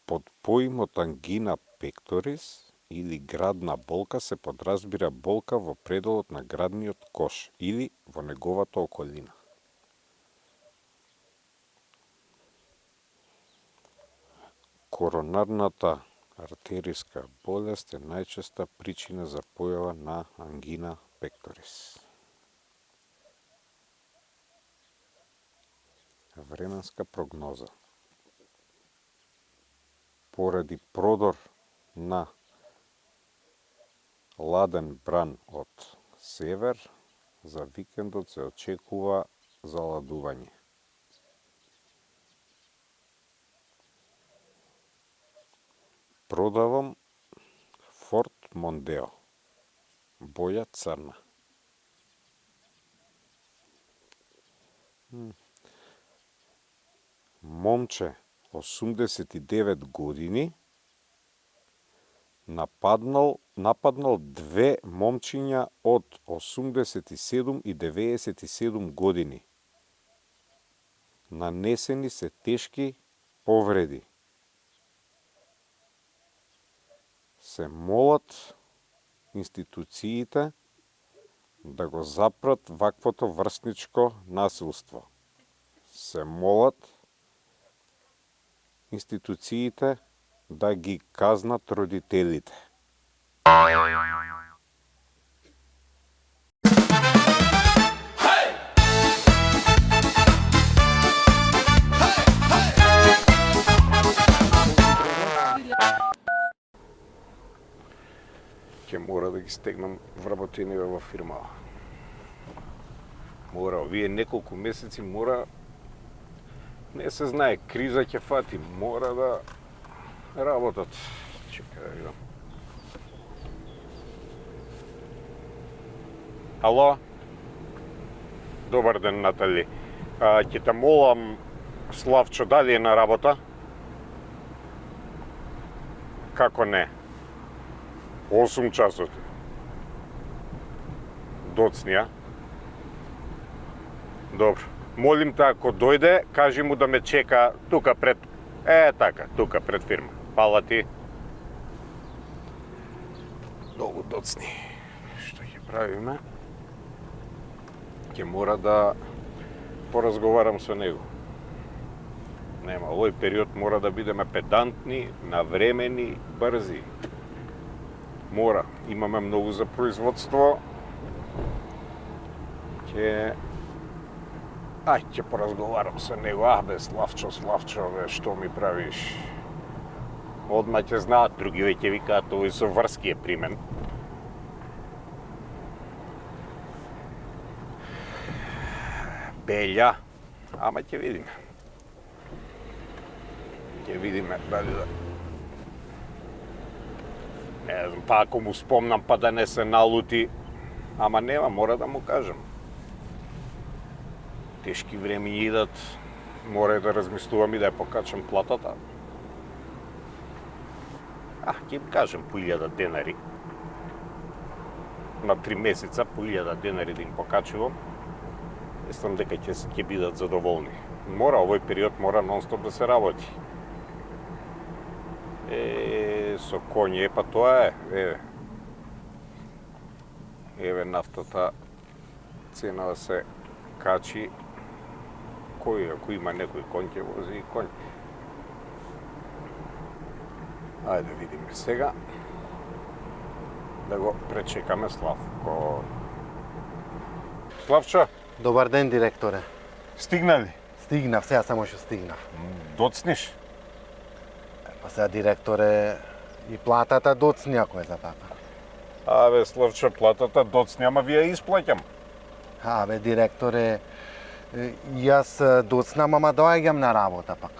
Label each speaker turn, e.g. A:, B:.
A: Под поимот ангина пекторис или градна болка се подразбира болка во пределот на градниот кош или во неговата околина. Коронарната артериска болест е најчеста причина за појава на ангина пекторис. Временска прогноза. Поради продор на ладен бран од север, за викендот се очекува заладување. Продавам Форд Мондео, боја црна. Момче, 89 години, нападнал две момчиња од 87 и 97 години. Нанесени се тешки повреди. Се молат институциите да го запрат ваквото врсничко насилство. Се молат институциите да ги казнат родителите. Ќе мора да ги стегнам вработениве во фирмава. Мора, овие неколку месеци мора, не се знае, криза ќе фати, мора да работат. Чекај да видам. Ало? Добар ден, Натали. Ќе те молам, Славчо, дали е на работа? Како не? 8 часот. Доцни, а? Добро. Молим те, ако дојде, кажи му да ме чека тука пред... така, тука пред фирма. Фала ти. Долу доцни. Што ќе правиме? Ќе мора да поразговарам со него. Нема, овој период мора да бидеме педантни, навремени, брзи. Мора, имаме многу за производство. Ќе поразговарам со него. Бе, Славчо, бе, што ми правиш? Одма ќе знаат, другиве ќе викаат, овој со врски е при мен. Белја, ама ќе видиме. Ќе видиме дали да... Не знам, па ако му спомнам, па да не се налути, ама нема, мора да му кажам. Тешки времења идат, мора да размислувам и да ја покачам платата. Ќе им кажем по 1000 денари. На 3 месеца по 1000 денари да им покачувам. Мислам дека ќе бидат задоволни. Мора, овој период мора нон-стоп да се работи. Со коње, па тоа е. Еве нафтата, цена да се качи. Кој, ако има некој конј, ќе вози и конј. Ајде видиме сега. Да го пречекаме Славко. Славчо?
B: Добар ден, директоре.
A: Стигна ли?
B: Стигнав, сега само што стигнав.
A: Доцниш?
B: Па сега, директоре, и платата доцни ако е за така.
A: Бе, Славчо, платата доцни, ама ви ја исплаќам.
B: Бе, директоре, јас доцнам, ама доаѓам на работа пак.